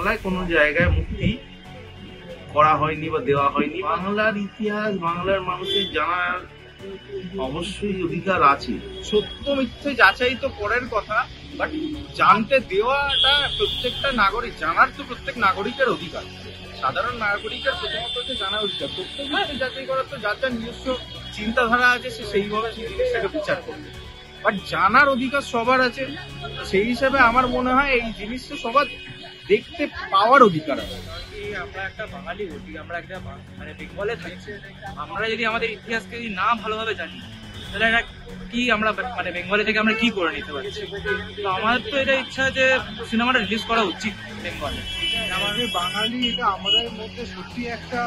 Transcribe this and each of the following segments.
বাংলায় কোনো জায়গায় মুক্তি করা হয়নি বা দেওয়া হয়নি। বাংলার ইতিহাস বাংলার মানুষের জানার অবশ্যই অধিকার আছে। সত্য মিথ্যে যাচাই তো পরের কথা, বাট জানতে দেওয়াটা প্রত্যেকটা নাগরিক, জানার তো প্রত্যেক নাগরিকের অধিকার। সাধারণ নাগরিকের প্রথমত হচ্ছে জানা অধিকার। প্রত্যেক মিথ্যে যাচাই করার তো যার যার নিজস্ব চিন্তাধারা আছে, সে সেইভাবে সেটা বিচার করবে। বাট জানার অধিকার সবার আছে, সেই হিসাবে আমার মনে হয় এই জিনিসটা সবার দেখতে পাওয়ার অধিকার আছে। আমরা একটা বাঙালি বলি, আমরা একটা মানে বেঙ্গলে থাকছি। আমরা যদি আমাদের ইতিহাসকে যদি না ভালোভাবে জানি, তাহলে এটা কি আমরা মানে বেঙ্গলে থেকে আমরা কি করে নিতে পারছি? তো আমার তো এটা ইচ্ছা যে সিনেমাটা রিলিজ করা উচিত বেঙ্গলে। আমাদের বাঙালি, এটা আমাদের মধ্যে সত্যি একটা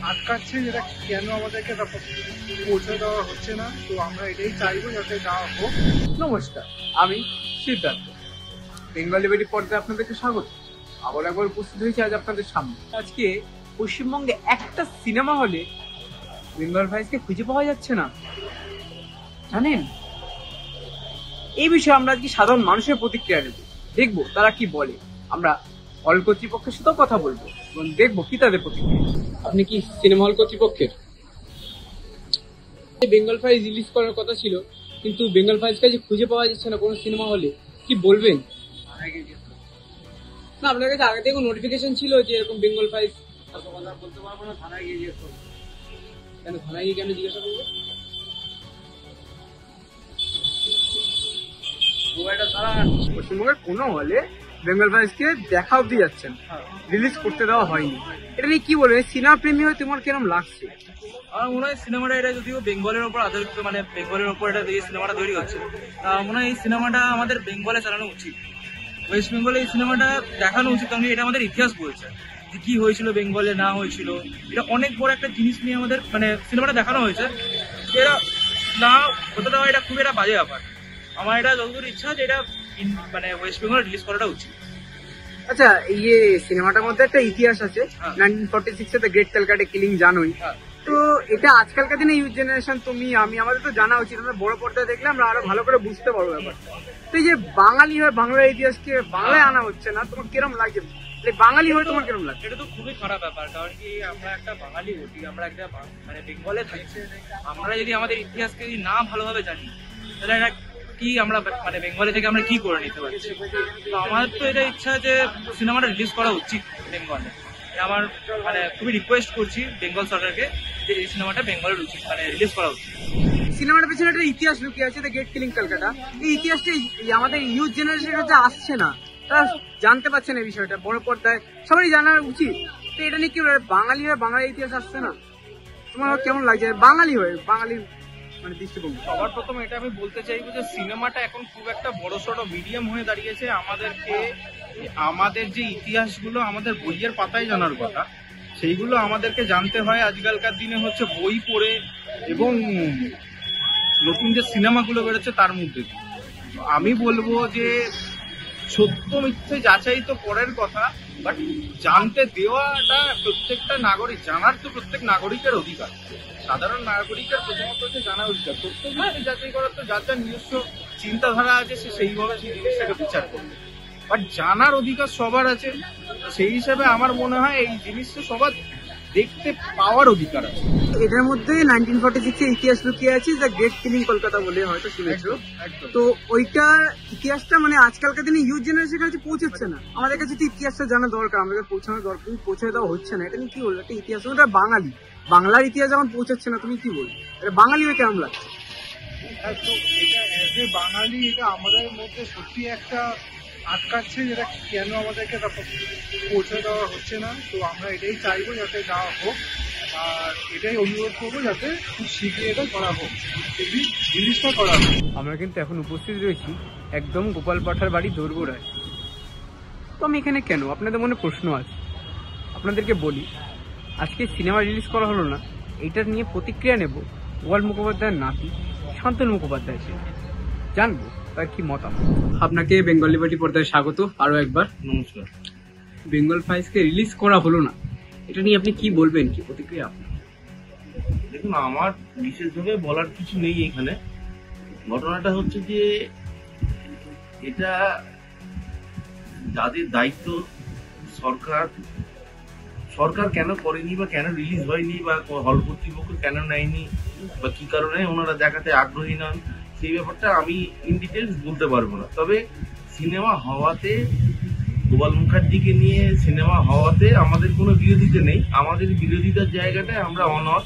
আটকাচ্ছে, যেটা কেন আমাদেরকে পৌঁছে দেওয়া হচ্ছে না। তো আমরা এটাই চাইবো যাতে দেওয়া হোক। নমস্কার, আমি সিদ্ধার্থ। বেঙ্গল লিবার্টি পর্দায় আপনাদেরকে স্বাগত। আবার একবার উপস্থিত হয়েছে আজ আপনাদের সামনে। আজকে পশ্চিমবঙ্গে একটা সিনেমা হলে বেঙ্গল ভাইসকে খুঁজে পাওয়া যাচ্ছে না, জানেন? এই বিষয়ে আমরা আজকে সাধারণ মানুষের প্রতিক্রিয়া নেব, দেখবো তারা কি বলে। আমরা হল কর্তৃপক্ষের সাথেও কথা বলবো এবং দেখবো কি তাদের প্রতিক্রিয়া। আপনি কি সিনেমা হল কর্তৃপক্ষের? বেঙ্গল ফাইলস রিলিজ করার কথা ছিল, কিন্তু বেঙ্গল ফাইলসকে যে খুঁজে পাওয়া যাচ্ছে না কোনো সিনেমা হলে, কি বলবেন? না, আপনার কাছে আগে থেকে নোটিফিকেশন ছিল যে এরকম বেঙ্গল ফাইলস? বলতে পারবো না, থানায় গিয়ে জিজ্ঞেস করবো। কেন থানায় গিয়ে কেন জিজ্ঞাসা করবো? পশ্চিমবঙ্গের কোনো হলে বেঙ্গল ফাইলসকে দেখা অব্দি যাচ্ছেন, রিলিজ করতে দেওয়া হয়নি। এটা নিয়ে কি বলবে? সিনেমা প্রেমী হয়ে তোমার কিরকম লাগছে? আমার মনে হয় সিনেমাটা এটা যদিও বেঙ্গলের ওপর আধারিত, মানে বেঙ্গলের ওপর এটা এই সিনেমাটা তৈরি হচ্ছে, মনে হয় এই সিনেমাটা আমাদের বেঙ্গলে চালানো উচিত। ওয়েস্ট বেঙ্গলে এই সিনেমাটা দেখানো উচিত, কারণ এটা আমাদের ইতিহাস বলছে যে কি হয়েছিল বেঙ্গলে, না হয়েছিল। এটা অনেক বড় একটা জিনিস নিয়ে আমাদের মানে সিনেমাটা দেখানো হয়েছে। এটা না হতে দেওয়া এটা খুব একটা বাজে ব্যাপার। আমার এটা যতদূর ইচ্ছা যে এটা মানে ওয়েস্ট বেঙ্গলে রিলিজ করাটা উচিত। আচ্ছা, সিনেমাটার মধ্যে একটা ইতিহাস আছে, 1946 এ দ্য গ্রেট ক্যালকাটা কিলিং, জানোই? তো এটা আজকালকার দিনে ইউথ জেনারেশন, তুমি আমি, আমাদের তো জানা উচিত। আমরা বড় পর্দায় দেখলে আমরা আরো ভালো করে বুঝতে পারবো ব্যাপারটা। তো এই যে বাঙালি হয়ে বাংলার ইতিহাসকে বাংলায় আনা হচ্ছে না, তোমার কিরম লাগছে? বাঙালি হয়ে তোমার কিরম লাগছে? এটা তো খুবই খারাপ ব্যাপার, কারণ কি আমরা একটা বাঙালি বলি, আমরা একটা মানে বেঙ্গলে থাকছি। আমরা যদি আমাদের ইতিহাসকে যদি না ভালোভাবে জানি, তাহলে এটা কি আমরা মানে বেঙ্গলে থেকে আমরা কি করে নিতে পারছি? তো আমার তো এটা ইচ্ছা যে সিনেমাটা রিলিজ করা উচিত বেঙ্গলে। আমার মানে খুবই রিকোয়েস্ট করছি বেঙ্গল সরকারকে যে এই সিনেমাটা বেঙ্গলের উচিত মানে রিলিজ করা উচিত। সিনেমাটার পেছনে একটা ইতিহাস লুকিয়ে আছে, দ্য গ্রেট কিলিং ক্যালকাটা। এই ইতিহাসটা আমাদের ইউথ জেনারেশনের কাছে আসছে না, তারা জানতে পারছে না এই বিষয়টা। বড় পর্দায় সবারই জানা উচিত। তো এটা নিয়ে কি বাঙালি হয়ে বাংলার ইতিহাস আসছে না, তোমার কেমন লাগছে বাঙালি হয়ে বাঙালির মানে দৃষ্টিভঙ্গি? সবার প্রথম এটা আমি বলতে চাইবো যে সিনেমাটা এখন খুব একটা বড়সড় মিডিয়াম হয়ে দাঁড়িয়েছে। আমাদেরকে আমাদের যে ইতিহাসগুলো আমাদের বইয়ের পাতায় জানার কথা, সেইগুলো আমাদেরকে জানতে হয় আজকালকার দিনে হচ্ছে বই পড়ে এবং নতুন যে সিনেমাগুলো বেরোচ্ছে তার মধ্যে। আমি বলবো যে সত্য মিথ্যে যাচাই তো পরের কথা, বাট জানতে দেওয়াটা প্রত্যেকটা নাগরিক, জানার তো প্রত্যেক নাগরিকের অধিকার। সাধারণ নাগরিকের প্রথমত হচ্ছে জানা অধিকার। প্রত্যেক মিথ্যে যাচাই করার তো যার যার নিজস্ব চিন্তাধারা আছে, সে সেইভাবে সেটা বিচার করবে। বাট জানার অধিকার সবার আছে, সেই হিসাবে আমার মনে হয় এই জিনিসটা সবার দেখতে পাওয়ার অধিকার আছে। এটার মধ্যে 1946 এর ইতিহাস লুকিয়ে আছে, দ্য গ্রেট কিলিং কলকাতা বলে হয়তো শুনেছো। তো ওইটার ইতিহাসটা মানে আজকালকার দিনে ইউথ জেনারেশনের কাছে পৌঁছাচ্ছে না। আমাদের কাছে তো ইতিহাসটা জানা দরকার, আমাদের পৌঁছানো দরকার, পৌঁছে দেওয়া হচ্ছে না। এটা নিয়ে কি বলবো? একটা ইতিহাস, ওটা বাঙালি, বাংলার ইতিহাস যখন পৌঁছাচ্ছে না, তুমি কি বলবো? এটা বাঙালি হয়ে কেমন লাগছে? তো এটা অ্যাজ এ বাঙালি, এটা আমাদের মধ্যে সত্যি একটা আটকাচ্ছে, যেটা কেন আমাদেরকে পৌঁছে দেওয়া হচ্ছে না। তো আমরা এটাই চাইবো যাতে দেওয়া হোক, আর এটাই অনুরোধ করবো যাতে খুব শীঘ্রই এটা করা হোক, রিলিজটা করা হোক। আমরা কিন্তু এখন উপস্থিত রয়েছি একদম গোপাল পাঠার বাড়ি দোরগোড়ায়। তো আমি এখানে কেন, আপনাদের মনে প্রশ্ন আছে। আপনাদেরকে বলি, আজকে সিনেমা রিলিজ করা হলো না, এইটার নিয়ে প্রতিক্রিয়া নেব ওয়াল মুখোপাধ্যায়ের নাতি শান্তনু মুখোপাধ্যায়, জানবো তার কি মতামত। আপনাকে বেঙ্গল লিবার্টি পর্দায় স্বাগত আরো একবার। নমস্কার। বেঙ্গল ফাইলসকে রিলিজ করা হলো না, এটা নিয়ে আপনি কি বলবেন, কি প্রতিক্রিয়া আপনার? দেখুন, আমার বিশেষভাবে বলার কিছু নেই এখানে। ঘটনাটা হচ্ছে যে এটা যাদের দায়িত্ব সরকার কেন করেনি বা কেন রিলিজ হয়নি বা হল কর্তৃপক্ষ কেন নেয়নি বা কি কারণে ওনারা দেখাতে আগ্রহী নন, সেই ব্যাপারটা আমি ইন ডিটেলস বলতে পারবো না। তবে সিনেমা হওয়াতে, গোপাল মুখার্জিকে নিয়ে সিনেমা হওয়াতে আমাদের কোনো বিরোধিতা নেই। আমাদের বিরোধিতার জায়গাটায় আমরা অনর,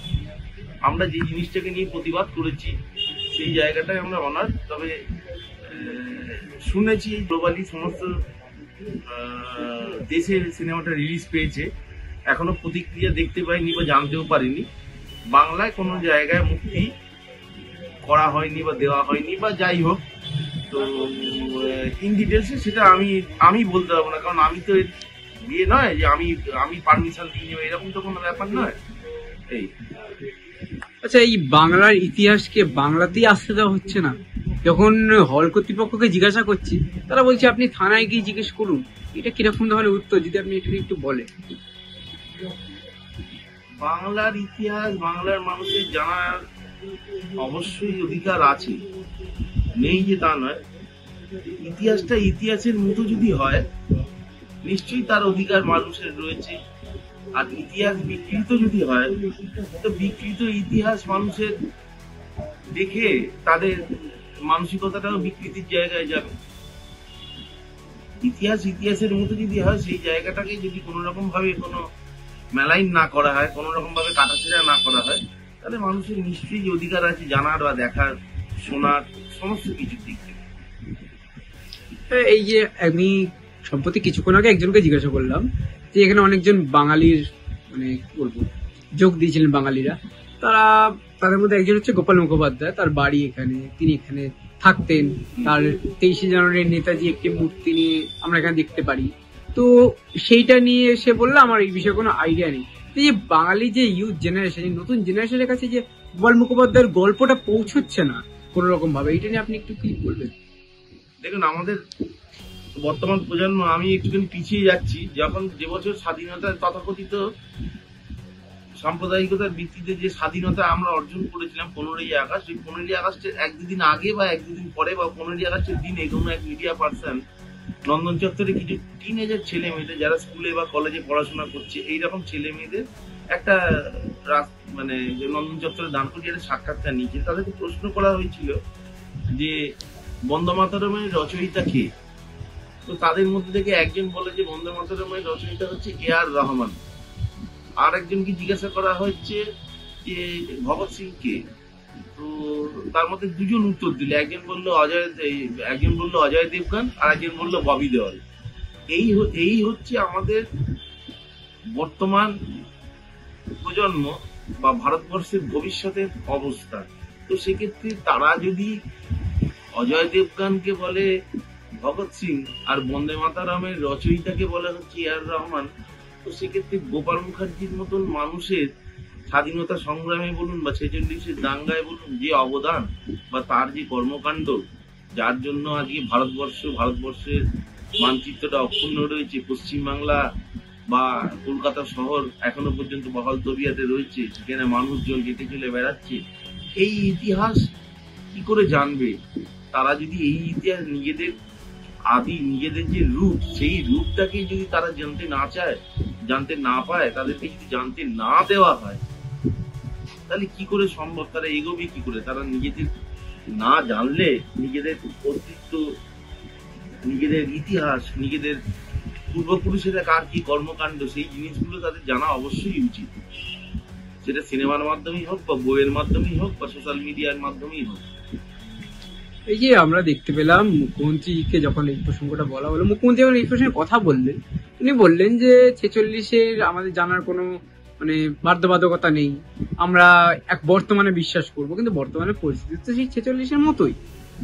আমরা যে জিনিসটাকে নিয়ে প্রতিবাদ করেছি সেই জায়গাটায় আমরা অনার। তবে শুনেছি গ্লোবালি সমস্ত দেশে সিনেমাটা রিলিজ পেয়েছে, এখনো প্রতিক্রিয়া দেখতে পাইনি বা জানতেও পারিনি। বাংলায় কোনো জায়গায় মুক্তি করা হয়নি বা দেওয়া হয়নি বা যাই হোক, তো ইন ডিটেলসে সেটা আমি বলতে পারবো না, কারণ আমি তো বিয়ে নয় যে আমি পারমিশন দিয়ে নেবো, এরকম তো কোনো ব্যাপার নয়। এই আচ্ছা, এই বাংলার ইতিহাসকে বাংলাতেই আসতে দেওয়া হচ্ছে না। যখন হল কর্তৃপক্ষকে জিজ্ঞাসা করছি, তারা বলছে আপনি থানায় গিয়ে জিজ্ঞেস করুন। এটা কিরকম ধরনের উত্তর, যদি আপনি একটু বলেন। বাংলার ইতিহাস বাংলার মানুষের জানার অবশ্যই অধিকার আছে, নেই যে তা নয়। ইতিহাসটা ইতিহাসের মতো যদি হয়, নিশ্চয়ই তার অধিকার মানুষের রয়েছে। আর ইতিহাস বিকৃত যদি হয়, তো বিকৃত ইতিহাস মানুষের দেখে তাদের মানসিকতাটাও বিকৃতির জায়গায় যাবে। ইতিহাসের মতো যদি হয়, সেই জায়গাটাকে যদি কোনো রকম ভাবে কোনো মেলাইন না করা হয়, কোনো রকম ভাবে কাটাছেড়া না করা হয়, তাহলে মানুষের নিশ্চয়ই অধিকার আছে জানার বা দেখার, শোনার, সমস্ত কিছুর দিক থেকে। এই যে আমি সম্প্রতি কিছুক্ষণ আগে একজনকে জিজ্ঞাসা করলাম যে এখানে অনেকজন বাঙালির মানে কি বলবো যোগ দিয়েছিলেন বাঙালিরা, তাদের মধ্যে একজন হচ্ছে গোপাল মুখোপাধ্যায়। তার বাড়ি এখানে, তিনি এখানে থাকতেন। তার 23শে জানুয়ারির নেতাজি একটি মূর্তি নিয়ে আমরা এখানে দেখতে পারি। তো সেইটা নিয়ে সে বললো আমার এই বিষয়ে কোনো আইডিয়া নেই। যে বাঙালি যে ইউথ জেনারেশন, নতুন জেনারেশনের কাছে যে গোপাল মুখোপাধ্যায়ের গল্পটা পৌঁছচ্ছে না কোন রকম ভাবে, এটা নিয়ে আপনি একটু কি বলবেন? দেখুন, আমাদের বর্তমান প্রজন্ম, আমি একটুখানি পিছিয়ে যাচ্ছি। যখন যে বছর স্বাধীনতার তথাকথিত সাম্প্রদায়িকতার ভিত্তিতে যে স্বাধীনতা আমরা অর্জন করেছিলাম 15ই আগস্ট, ওই 15ই আগস্টের এক দুদিন আগে বা এক দুদিন পরে বা 15ই আগস্টের দিনে কোনো এক মিডিয়া পার্সন নন্দন চত্বরে কিছু টিনেজার ছেলে মেয়েদের, যারা স্কুলে বা কলেজে পড়াশোনা করছে, এইরকম ছেলে মেয়েদের একটা মানে নন্দন চত্বরে দান করে একটা সাক্ষাৎকার নিয়েছে। তাদেরকে প্রশ্ন করা হয়েছিল যে বন্দে মাতরমের রচয়িতা কে। তো তাদের মধ্যে থেকে একজন বলে যে বন্দে মাতরমের রচয়িতা হচ্ছে A.R. রহমান। আর একজনকে জিজ্ঞাসা করা হচ্ছে যে ভগৎ সিং কে। তো তার মধ্যে দুজন উত্তর দিল, একজন বললো অজয় দেবগন, আর একজন বললো ববি দেওয়াল। এই হচ্ছে আমাদের বর্তমান প্রজন্ম বা ভারতবর্ষের ভবিষ্যতের অবস্থা। তো সেক্ষেত্রে তারা যদি অজয় দেবগানকে বলে ভগৎ সিং আর বন্দে মাতরমের রচয়িতাকে বলা হচ্ছে A.R. রহমান, তো সেক্ষেত্রে গোপাল মুখার্জির মতন মানুষের স্বাধীনতা সংগ্রামে বলুন বা 46-এর দাঙ্গায় বলুন যে অবদান বা তার যে কর্মকাণ্ড, যার জন্য আজকে ভারতবর্ষের মানচিত্রটা অক্ষুণ্ণ রয়েছে, পশ্চিমবাংলা বা কলকাতা শহর এখনো পর্যন্ত বহাল তবিয়াতে রয়েছে, সেখানে মানুষজন হেঁটে চলে বেড়াচ্ছে। এই ইতিহাস কি করে জানবে তারা যদি এই ইতিহাস নিজেদের যে রূপ, সেই রূপটাকে যদি তারা জানতে না চায়, জানতে না পায়, তাদেরকে যদি জানতে না দেওয়া হয়, তাহলে কি করে সম্ভব? তারা এগোবে কি করে? তারা নিজেদের না জানলে নিজেদের অস্তিত্ব, নিজেদের ইতিহাস, নিজেদের পূর্বপুরুষেরা কার কি কর্মকাণ্ড, সেই জিনিসগুলো তাদের জানা অবশ্যই উচিত। সেটা সিনেমার মাধ্যমেই হোক বা বইয়ের মাধ্যমেই হোক বা সোশ্যাল মিডিয়ার মাধ্যমেই হোক। এই যে আমরা দেখতে পেলাম মুখ্যমন্ত্রীকে যখন এই প্রসঙ্গটা বলা হলো, মুখ্যমন্ত্রী যখন এই প্রসঙ্গে কথা বললেন, তিনি বললেন যে 46-এর আমাদের জানার কোনো মানে বাধ্যবাধকতা নেই, আমরা এক বর্তমানে বিশ্বাস করব, কিন্তু বর্তমানে পরিস্থিতি তো সেই 46-এর মতোই।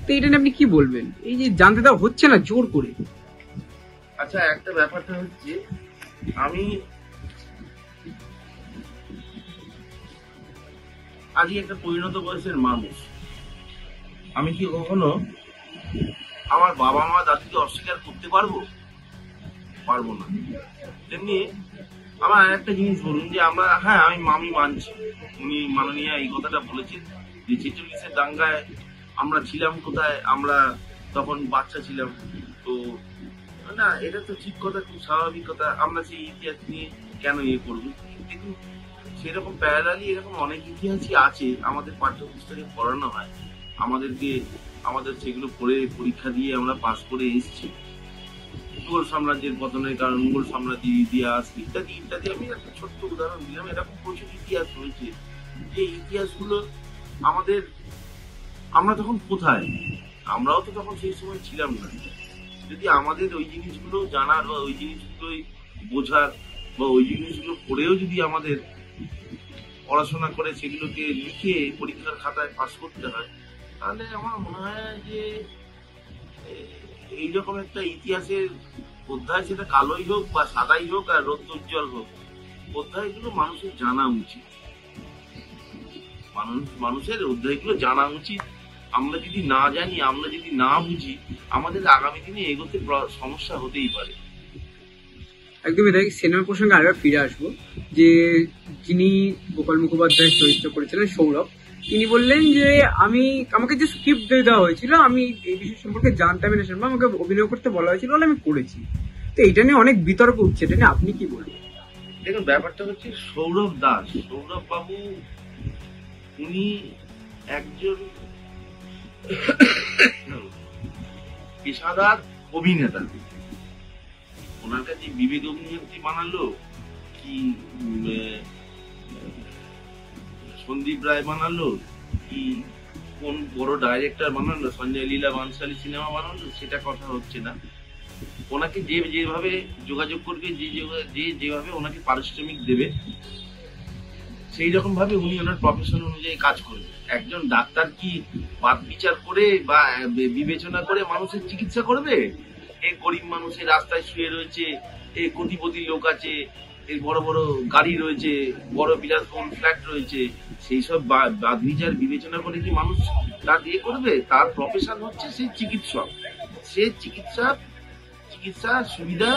তো এটা নিয়ে আপনি কি বলবেন? এই যে জানতে দেওয়া হচ্ছে না জোর করে। আচ্ছা, একটা ব্যাপারটা হচ্ছে, আমি আজকে একটা পরিণত বয়সের মানুষ, আমি কি কখনো আমার বাবা মা দাদুকে অস্বীকার করতে পারবো না। তেমনি আমার একটা জিনিস বলুন যে আমি মানছি, উনি মাননীয় এই কথাটা বলেছেন যে 46-এর দাঙ্গায় আমরা ছিলাম কোথায়, আমরা তখন বাচ্চা ছিলাম। তো না, এটা তো ঠিক কথা, খুব স্বাভাবিক কথা। আমরা সেই ইতিহাস নিয়ে কেন ইয়ে করবো? কিন্তু সেরকম প্যারালালি এরকম অনেক ইতিহাসই আছে, আমাদের পাঠ্যপুস্তকে পড়ানো হয়, আমাদের সেগুলো পড়ে পরীক্ষা দিয়ে আমরা পাস করে এসেছি। মুঘল সাম্রাজ্যের পতনের কারণ, মুঘল সাম্রাজ্যের ইতিহাস ইত্যাদি ইত্যাদি। আমি একটা ছোট্ট উদাহরণ দিলাম, এরকম প্রচুর ইতিহাস রয়েছে। যে ইতিহাসগুলো আমরা তখন কোথায়, আমরাও তো তখন সেই সময় ছিলাম না। যদি আমাদের ওই জিনিসগুলো জানার বা ওই জিনিসগুলোই বোঝার বা ওই জিনিসগুলো পড়েও যদি আমাদের পড়াশোনা করে সেগুলোকে লিখে পরীক্ষার খাতায় পাস করতে হয়, তাহলে আমার মনে হয় যে এইরকম একটা ইতিহাসের অধ্যায়, সেটা কালোই হোক বা সাদাই হোক আর রৌদ্রোজ্জ্বল হোক, অধ্যায়গুলো মানুষের জানা উচিত। মানুষের অধ্যায়গুলো জানা উচিত। আমরা যদি না জানি, আমরা যদি না বুঝি, আমাদের আগামী দিনে এগোতে সমস্যা হতেই পারে। একদমই তাই। সিনেমা প্রসঙ্গে আরেকবার ফিরে আসবো, যে যিনি গোপাল মুখোপাধ্যায় চরিত্র করেছিলেন সৌরভ, তিনি বললেন যে আমাকে যে স্ক্রিপ্ট দিয়ে দেওয়া হয়েছিল, আমি এই বিষয় সম্পর্কে জানতামই না, সেরকম আমাকে অভিনয় করতে বলা হয়েছিল বলে আমি করেছি। তো এইটা নিয়ে অনেক বিতর্ক উঠছে, এটা নিয়ে আপনি কি বলবেন? দেখুন, ব্যাপারটা হচ্ছে সৌরভ বাবু উনি একজন পেশাদার অভিনেতা। ওনার কাছে বিবেক অগ্নিহোত্রী বানালো কি সন্দীপ রায় বানালো কি কোন বড় ডাইরেক্টর বানালো, সঞ্জয় লীলা বানশালী সিনেমা বানালো, সেটা কথা হচ্ছে না। ওনাকে যেভাবে যোগাযোগ করবে, যেভাবে ওনাকে পারিশ্রমিক দেবে, সেই রকম ভাবে উনি ওনার প্রফেশন অনুযায়ী কাজ করবেন। একজন ডাক্তার কি বাদ বিচার করে বা বিবেচনা করে মানুষের চিকিৎসা করবে? এই গরিব মানুষের রাস্তায় শুয়ে রয়েছে, এই কোটিপতি লোক আছে, এই বড় বড় গাড়ি রয়েছে, বড় বিলাসবহুল ফ্ল্যাট রয়েছে, সেই সব বাদ বিচার বিবেচনা করে কি মানুষ তার দিয়ে করবে? তার প্রফেশন হচ্ছে সেই চিকিৎসক। সে চিকিৎসা সুবিধা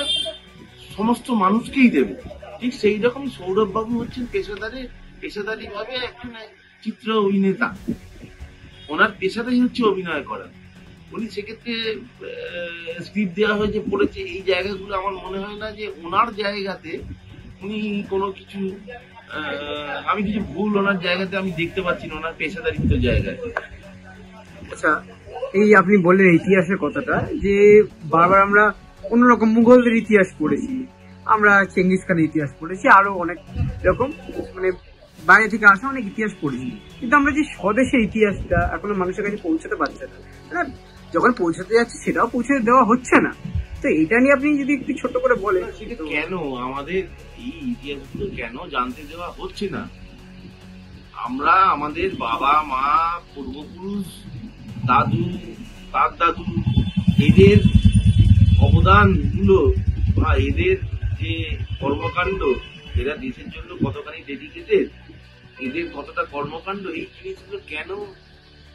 সমস্ত মানুষকেই দেবে। ঠিক সেই রকম সৌরভ বাবু হচ্ছেন পেশাদারি ভাবে একজন চিত্র অভিনেতা। ওনার পেশাটাই হচ্ছে অভিনয় করা। উনি সেক্ষেত্রে স্ক্রিপ্ট দেওয়া হয়েছে, পড়েছে, এই জায়গাগুলো আমার মনে হয় না যে ওনার জায়গাতে উনি কোনো কিছু আমি কিছু ভুল ওনার জায়গাতে আমি দেখতে পাচ্ছি না, ওনার পেশাদারিত্ব জায়গায়। আচ্ছা, এই আপনি বললেন ইতিহাসের কথাটা, যে বারবার আমরা অন্যরকম মুঘলদের ইতিহাস পড়েছি, আমরা চেঙ্গিস খানের ইতিহাস পড়েছি, আরো অনেক এরকম মানে বাইরে থেকে আসা অনেক ইতিহাস পড়েছি, কিন্তু আমরা যে স্বদেশের ইতিহাসটা এখনো মানুষের কাছে পৌঁছাতে পারছে না, মানে যখন পৌঁছাতে যাচ্ছে সেটাও পৌঁছে দেওয়া হচ্ছে না। তো এটা নিয়ে আপনি যদি একটু ছোট করে বলেন, কেন আমাদের এই ইতিহাসগুলো কেন জানতে দেওয়া হচ্ছে না? আমরা আমাদের বাবা মা পূর্বপুরুষ দাদু তার দাদু এদের অবদান গুলো বা এদের যে কর্মকাণ্ড, এরা দেশের জন্য কতখানি ডেডিকেটেড, এদের কতটা কর্মকাণ্ড, এই জিনিসগুলো কেন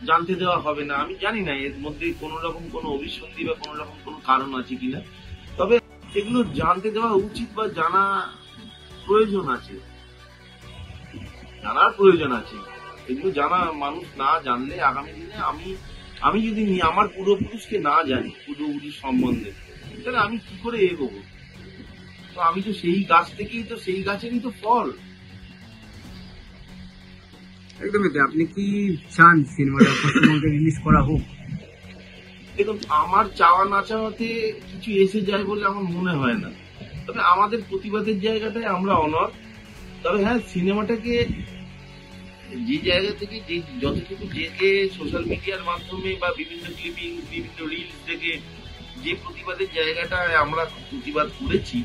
জানতে দেওয়া হবে না? আমি জানি না এর মধ্যে কোন রকম কোনো অভিসন্ধি বা কোন রকম কোনো কারণ আছে কিনা, তবে এগুলো জানতে দেওয়া উচিত বা জানার প্রয়োজন আছে। এগুলো মানুষ না জানলে আগামী দিনে আমি যদি আমার পূর্বপুরুষকে না জানি, পূর্বপুরুষ সম্বন্ধে, তাহলে আমি কি করে এগোবো? তো আমি তো সেই গাছ থেকেই তো, সেই গাছেরই তো ফল। একদমই। আপনি কি চান সিনেমাটা পশ্চিমবঙ্গে রিলিজ করা হোক? দেখুন, আমার চাওয়া না চাওয়াতে কিছু এসে যায় বলে আমার মনে হয় না, তবে আমাদের প্রতিবাদের জায়গাটায় আমরা অনড়। তবে হ্যাঁ, সিনেমাটাকে যে জায়গা থেকে যতটুকু যে সোশ্যাল মিডিয়ার মাধ্যমে বা বিভিন্ন ক্লিপিং, বিভিন্ন রিলস থেকে যে প্রতিবাদের জায়গাটায় আমরা প্রতিবাদ করেছি,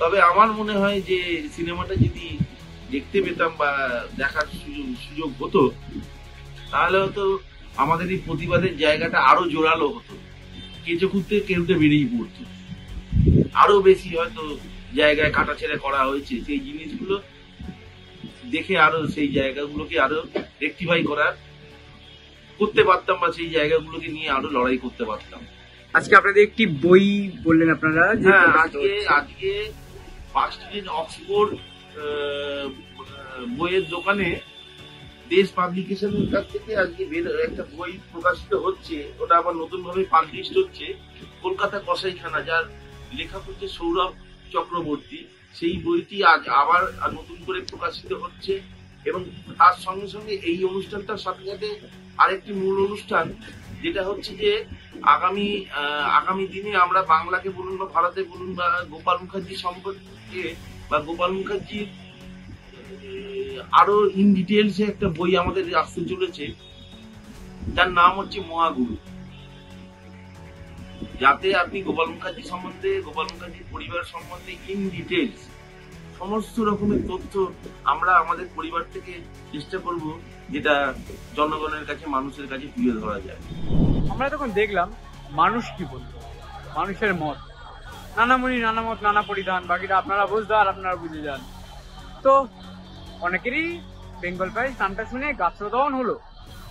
তবে আমার মনে হয় যে সিনেমাটা যদি দেখতে পেতাম বা দেখার সুযোগ হতো, তাহলে হয়তো আমাদের এই প্রতিবাদের জায়গাটা আরো জোরালো হতো, কেঁচো খুঁড়তে কেউটে বেরিয়ে পড়তো, আরো বেশি হয়তো জায়গায় কাটাছেড়া করা হয়েছে, সেই জিনিসগুলো দেখে আরো সেই জায়গাগুলোকে আরো রেকটিফাই করতে পারতাম বা সেই জায়গাগুলোকে নিয়ে আরো লড়াই করতে পারতাম। আজকে আপনাদের একটি বই বললেন আপনারা, আজকে ফার্স্ট অক্সফোর্ড বইয়ের দোকানে দেশ পাবলিকেশনের কাছ থেকে আজকে একটা বই প্রকাশিত হচ্ছে, ওটা আবার নতুন ভাবে পাবলিশড হচ্ছে, কলকাতা কসাইখানা, যার লেখক হচ্ছে সৌরভ চক্রবর্তী। সেই বইটি আজ আবার নতুন করে প্রকাশিত হচ্ছে এবং তার সঙ্গে সঙ্গে এই অনুষ্ঠানটার সাথে সাথে আরেকটি মূল অনুষ্ঠান, যেটা হচ্ছে যে আগামী দিনে আমরা বাংলাকে বলুন বা ভারতে বলুন বা গোপাল মুখার্জি সম্পর্কে বা গোপাল মুখার্জির আরো ইন ডিটেলসে একটা বই আমাদের আসতে চলেছে, যার নাম হচ্ছে মহাগুরু। যাতে আপনি গোপাল মুখার্জি সম্বন্ধে, গোপাল মুখার্জির পরিবার সম্বন্ধে ইন ডিটেলস সমস্ত রকমের তথ্য আমরা আমাদের পরিবার থেকে চেষ্টা করব, যেটা জনগণের কাছে, মানুষের কাছে তুলে ধরা যায়। আমরা তখন দেখলাম মানুষ কি বলল, মানুষের মত, নানা মুনি নানা মত নানা পরিধান, বাকিটা আপনারা বুঝতে আর আপনারা বুঝে যান। তো অনেকেরই বেঙ্গল প্রাইজ নামটা শুনে গাত্রদাহন হলো।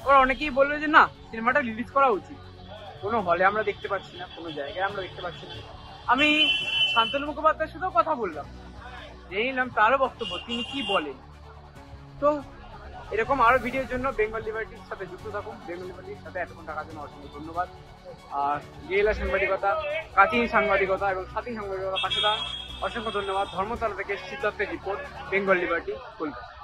ওরা অনেকেই বললো যে না, সিনেমাটা রিলিজ করা উচিত। কোনো হলে আমরা দেখতে পাচ্ছি না, কোনো জায়গায় আমরা দেখতে পাচ্ছি না। আমি শান্তনু মুখোপাধ্যায়ের সাথেও কথা বললাম, জেনে নিলাম তারও বক্তব্য, তিনি কি বলেন। তো এরকম আরো ভিডিওর জন্য বেঙ্গল লিবার্টির সাথে যুক্ত থাকুন। বেঙ্গল লিবার্টির সাথে এতক্ষণ থাকার জন্য অসংখ্য ধন্যবাদ। আর গেলা সাংবাদিকতা, কাচিং সাংবাদিকতা এবং সাথী সাংবাদিকতা পাশে অসংখ্য ধন্যবাদ। ধর্মতলা থেকে সিদ্ধার্থের রিপোর্ট, বেঙ্গল লিবার্টি, কলকাতা।